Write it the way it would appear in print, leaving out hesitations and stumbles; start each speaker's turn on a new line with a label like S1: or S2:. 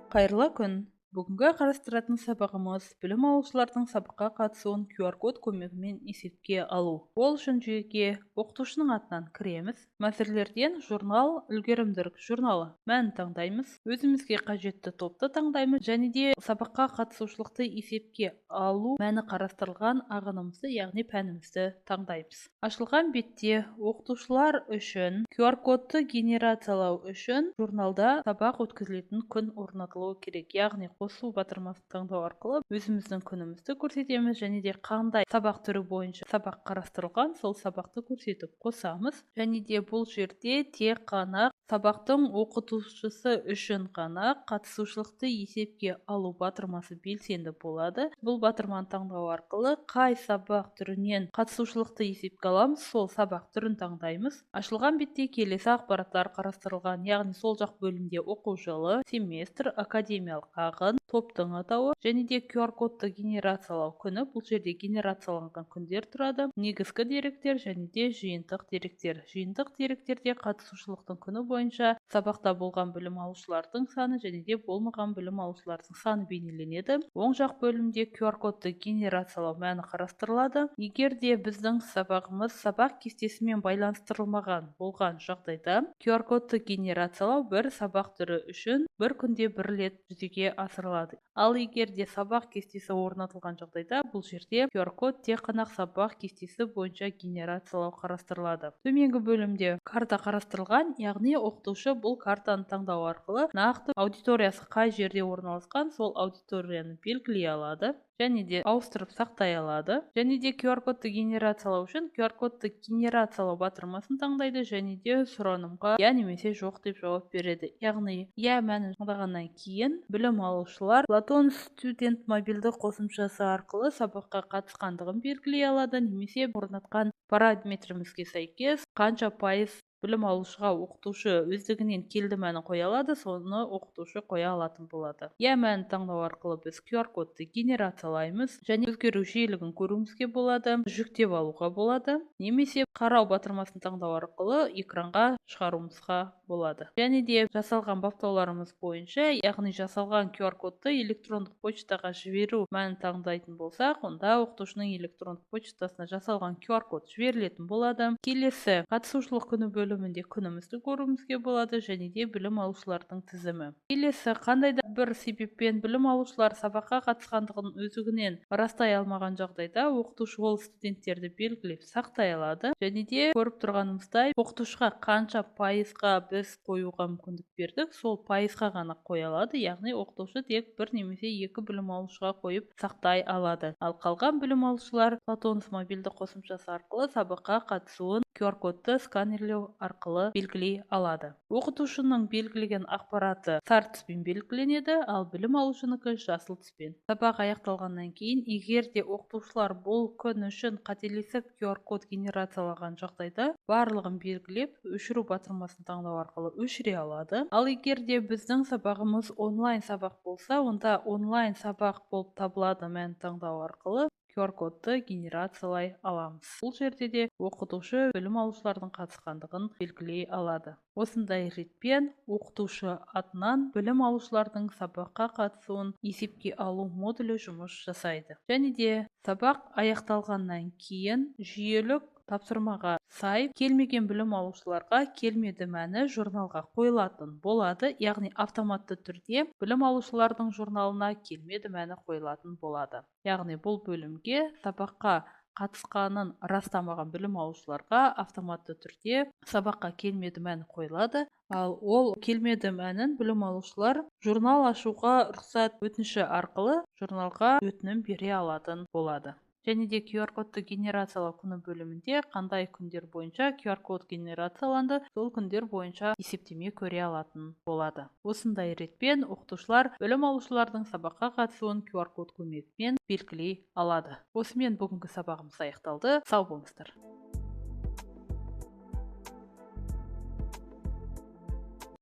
S1: Қайырлы күн! Бүгінгі қарастыратын сабағымыз білім алушылардың сабаққа қатысуын QR-код көмегімен есепке алу. Ол үшін жүйеге оқытушының атынан кіреміз. Мәтіндерден журнал, үлгерімділік журналы мәнін таңдаймыз. Өзімізге қажетті топты таңдаймыз және де сабаққа қатысушылықты есепке алу мәні қарастырылған ағынымызды, яғни пәнімізді таңдаймыз. Ашылған бетте оқытушылар үшін QR-кодты генерациялау үшін журналда сабақ өткізілетін күн орнатылуы керек, яғни қосу батырмасын таңдау арқылы өзіміздің күнімізді көрсетеміз және де қандай сабақ түрі бойынша сабақ қарастырылған, сол сабақты көрсетіп қосамыз. Және де бұл жерде тек қана сабақтың оқытушысы үшін ғана қатысушылықты есепке алу батырмасы белсенді болады. Бұл батырманы таңдау арқылы қай сабақ түрінен қатысушылықты есепке аламыз, сол сабақ түрін таңдаймыз. Ашылған бетте келесі ақпараттар қарастырылған, яғни сол жақ бөлімде оқу жылы, семестр, академиялық ағын, топтың атауы және де QR-кодты генерациялау күні. Бұл жерде генерацияланған күндер тұрады. Негізгі деректер және де жиынтық деректер. Жиынтық деректерде қатысушылықтың күні бойынша сабақта болған білім алушылардың саны және де болмаған білім алушылардың саны бейнеленеді. Оң жақ бөлімде QR-кодты генерациялау мәні қарастырылады. Егер де біздің сабағымыз сабақ кестесімен байланыстырылмаған болған жағдайда, QR-кодты генерациялау бір сабақ түрі үшін бір күнде бір рет жүзеге асырылады. Ал егер де сабақ кестесі орнатылған жағдайда, бұл жерде QR-код тек қана сабақ кестесі бойынша генерациялау қарастырылады. Төменгі бөлімде карта қарастырылған, яғни оқытушы бұл картаны таңдау арқылы нақты аудиториясы қай жерде орналасқан, сол аудиторияны белгілей алады және де ауыстырып сақтай алады. Және де QR-кодты генерациялау үшін QR-кодты генерациялау батырмасын таңдайды және де сұранымға я немесе жоқ деп жауап береді. Яғни я мәнін таңдағаннан кейін білім алушылар Platon Student мобильді қосымшасы арқылы сабаққа қатысқандығын белгілей алады, немесе орнатқан параметрімізге сәйкес қанша пайыз білім алушыға оқытушы өздігінен келді мәнін қоя алады, соны оқытушы қоя алатын болады. Я мәнін таңдау арқылы біз QR-кодты генерациялаймыз және өзгеру жиілігін көруімізге болады, жүктеп алуға болады, немесе қарау батырмасын таңдау арқылы экранға шығаруымызға болады. Және де жасалған баптауларымыз бойынша, яғни жасалған QR-кодты электрондық почтаға жіберу мәнін таңдайтын болсақ, онда оқытушының электрондық почтасына жасалған QR-код жіберілетін болады. Келесі қатысушылық күні бөлімінде күнімізді көруімізге болады және де білім алушылардың тізімі. Келесі қандай да бір себеппен білім алушылар сабаққа қатысқандығын өздігінен растай алмаған жағдайда, оқытушы ол студенттерді белгілеп сақтай алады және де көріп тұрғанымыздай оқытушыға қанша пайызға біз қоюға мүмкіндік бердік, сол пайызға ғана қоя алады, яғни оқытушы тек бір немесе екі білім алушыға қойып сақтай алады. Ал қалған білім алушылар Platon мобильді қосымшасы арқылы сабаққа қатысуын QR-кодты сканерлеу арқылы белгілей алады. Оқытушының белгілеген ақпараты сары түспен белгіленеді, ал білім алушынікі жасыл түспен. Сабақ аяқталғаннан кейін, егер де оқытушылар бұл күн үшін қателесіп QR-код генерациялаған жағдайда, барлығын белгілеп, өшіру батырмасын таңдау арқылы өшіре алады. Ал егер де біздің сабағымыз онлайн сабақ болса, онда онлайн сабақ болып табылады мәнін таңдау арқылы QR-кодты генерациялай аламыз. Бұл жерде де оқытушы білім алушылардың қатысқандығын белгілей алады. Осындай ретпен оқытушы атынан білім алушылардың сабаққа қатысуын есепке алу модулі жұмыс жасайды. Және де сабақ аяқталғаннан кейін жүйелік тапсырмаға сай келмеген білім алушыларға келмеді мәні журналға қойылатын болады, яғни автоматты түрде білім алушылардың журналына келмеді мәні қойылатын болады. Яғни бұл бөлімге сабаққа қатысқанын растамаған білім алушыларға автоматты түрде сабаққа келмеді мәні қойылады. Ал ол келмеді мәнін білім алушылар журнал ашуға рұқсат өтініші арқылы журналға өтінім бере алатын болады. Және де QR-кодты генерациялау күні бөлімінде қандай күндер бойынша QR-код генерацияланды, сол күндер бойынша есептеме көре алатын болады. Осындай ретпен оқытушылар білім алушылардың сабаққа қатысуын QR-код көмегімен белгілей алады. Осымен бүгінгі сабағымыз аяқталды. Сау болыңыздар.